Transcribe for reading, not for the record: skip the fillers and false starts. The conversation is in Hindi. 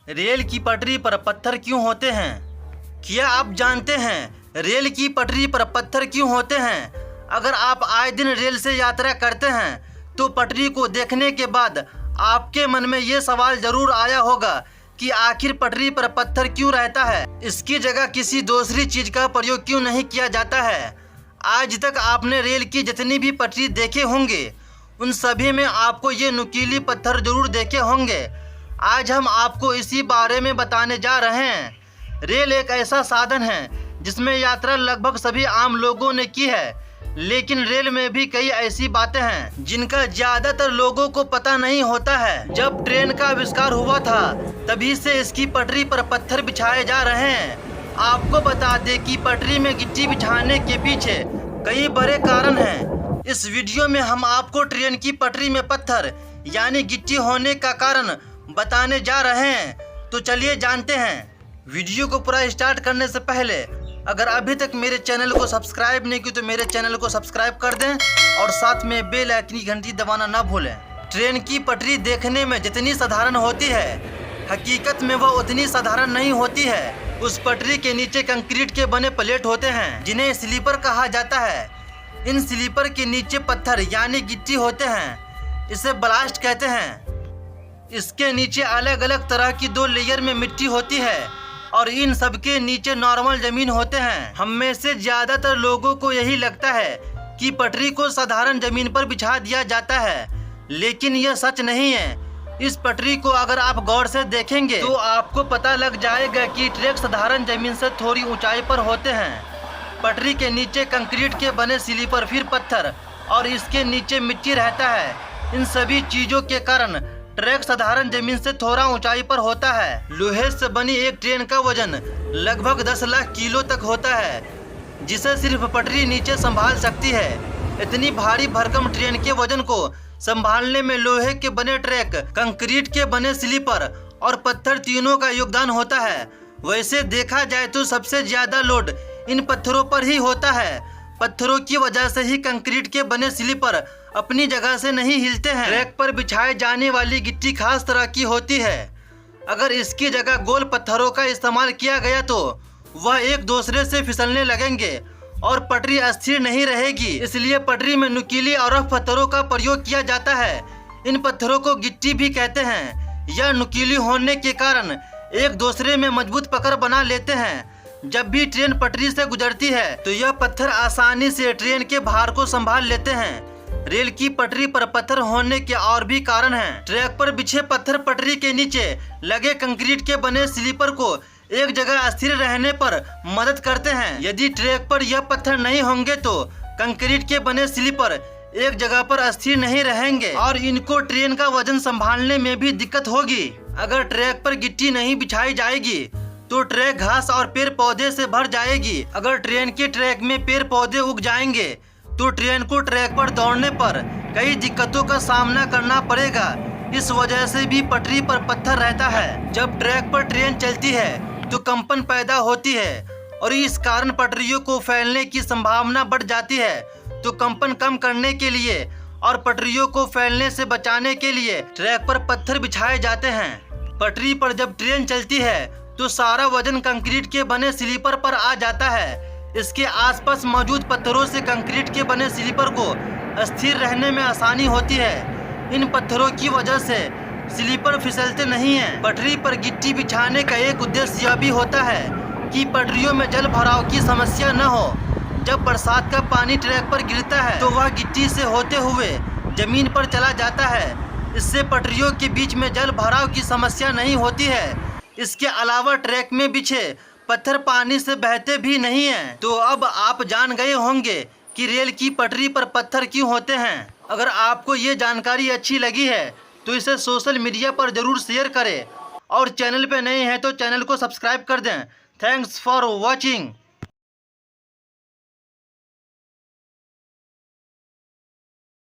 रेल की पटरी पर पत्थर क्यों होते हैं? क्या आप जानते हैं रेल की पटरी पर पत्थर क्यों होते हैं? अगर आप आए दिन रेल से यात्रा करते हैं तो पटरी को देखने के बाद आपके मन में ये सवाल जरूर आया होगा कि आखिर पटरी पर पत्थर क्यों रहता है, इसकी जगह किसी दूसरी चीज का प्रयोग क्यों नहीं किया जाता है। आज तक आपने रेल की जितनी भी पटरी देखे होंगे उन सभी में आपको ये नुकीली पत्थर जरूर देखे होंगे। आज हम आपको इसी बारे में बताने जा रहे हैं। रेल एक ऐसा साधन है जिसमें यात्रा लगभग सभी आम लोगों ने की है, लेकिन रेल में भी कई ऐसी बातें हैं जिनका ज्यादातर लोगों को पता नहीं होता है। जब ट्रेन का आविष्कार हुआ था तभी से इसकी पटरी पर पत्थर बिछाए जा रहे हैं। आपको बता दें कि पटरी में गिट्टी बिछाने के पीछे कई बड़े कारण हैं। इस वीडियो में हम आपको ट्रेन की पटरी में पत्थर यानी गिट्टी होने का कारण बताने जा रहे हैं। तो चलिए जानते हैं। वीडियो को पूरा स्टार्ट करने से पहले अगर अभी तक मेरे चैनल को सब्सक्राइब नहीं की तो मेरे चैनल को सब्सक्राइब कर दें और साथ में बेल आइकन की घंटी दबाना ना भूलें। ट्रेन की पटरी देखने में जितनी साधारण होती है, हकीकत में वह उतनी साधारण नहीं होती है। उस पटरी के नीचे कंक्रीट के बने प्लेट होते हैं जिन्हें स्लीपर कहा जाता है। इन स्लीपर के नीचे पत्थर यानी गिट्टी होते हैं, इसे ब्लास्ट कहते हैं। इसके नीचे अलग अलग तरह की 2 लेयर में मिट्टी होती है और इन सब के नीचे नॉर्मल जमीन होते हैं। हम में से ज्यादातर लोगों को यही लगता है कि पटरी को साधारण जमीन पर बिछा दिया जाता है, लेकिन यह सच नहीं है। इस पटरी को अगर आप गौर से देखेंगे तो आपको पता लग जाएगा कि ट्रैक साधारण जमीन से थोड़ी ऊंचाई पर होते हैं। पटरी के नीचे कंक्रीट के बने स्लीपर, फिर पत्थर और इसके नीचे मिट्टी रहता है। इन सभी चीजों के कारण ट्रैक साधारण जमीन से थोड़ा ऊंचाई पर होता है। लोहे से बनी एक ट्रेन का वजन लगभग 10 लाख किलो तक होता है, जिसे सिर्फ पटरी नीचे संभाल सकती है। इतनी भारी भरकम ट्रेन के वजन को संभालने में लोहे के बने ट्रैक, कंक्रीट के बने स्लीपर और पत्थर तीनों का योगदान होता है। वैसे देखा जाए तो सबसे ज्यादा लोड इन पत्थरों पर ही होता है। पत्थरों की वजह से ही कंक्रीट के बने स्लीपर अपनी जगह से नहीं हिलते हैं। ट्रैक पर बिछाए जाने वाली गिट्टी खास तरह की होती है। अगर इसकी जगह गोल पत्थरों का इस्तेमाल किया गया तो वह एक दूसरे से फिसलने लगेंगे और पटरी अस्थिर नहीं रहेगी। इसलिए पटरी में नुकीली और रफ पत्थरों का प्रयोग किया जाता है। इन पत्थरों को गिट्टी भी कहते हैं। यह नुकीली होने के कारण एक दूसरे में मजबूत पकड़ बना लेते हैं। जब भी ट्रेन पटरी से गुजरती है तो यह पत्थर आसानी से ट्रेन के भार को संभाल लेते हैं। रेल की पटरी पर पत्थर होने के और भी कारण हैं। ट्रैक पर बिछे पत्थर पटरी के नीचे लगे कंक्रीट के बने स्लीपर को एक जगह स्थिर रहने पर मदद करते हैं। यदि ट्रैक पर यह पत्थर नहीं होंगे तो कंक्रीट के बने स्लीपर एक जगह पर स्थिर नहीं रहेंगे और इनको ट्रेन का वजन संभालने में भी दिक्कत होगी। अगर ट्रैक पर गिट्टी नहीं बिछाई जाएगी तो ट्रैक घास और पेड़ पौधे से भर जाएगी। अगर ट्रेन के ट्रैक में पेड़ पौधे उग जाएंगे तो ट्रेन को ट्रैक पर दौड़ने पर कई दिक्कतों का सामना करना पड़ेगा। इस वजह से भी पटरी पर पत्थर रहता है। जब ट्रैक पर ट्रेन चलती है तो कंपन पैदा होती है और इस कारण पटरियों को फैलने की संभावना बढ़ जाती है। तो कंपन कम करने के लिए और पटरियों को फैलने से बचाने के लिए ट्रैक पर पत्थर बिछाए जाते हैं। पटरी पर जब ट्रेन चलती है तो सारा वजन कंक्रीट के बने स्लीपर पर आ जाता है। इसके आसपास मौजूद पत्थरों से कंक्रीट के बने स्लीपर को स्थिर रहने में आसानी होती है। इन पत्थरों की वजह से स्लीपर फिसलते नहीं हैं। पटरी पर गिट्टी बिछाने का एक उद्देश्य यह भी होता है कि पटरियों में जल भराव की समस्या न हो। जब बरसात का पानी ट्रैक पर गिरता है तो वह गिट्टी से होते हुए जमीन पर चला जाता है। इससे पटरियों के बीच में जल भराव की समस्या नहीं होती है। इसके अलावा ट्रैक में बिछे पत्थर पानी से बहते भी नहीं हैं। तो अब आप जान गए होंगे कि रेल की पटरी पर पत्थर क्यों होते हैं। अगर आपको ये जानकारी अच्छी लगी है तो इसे सोशल मीडिया पर जरूर शेयर करें और चैनल पे नए हैं तो चैनल को सब्सक्राइब कर दें। Thanks for watching.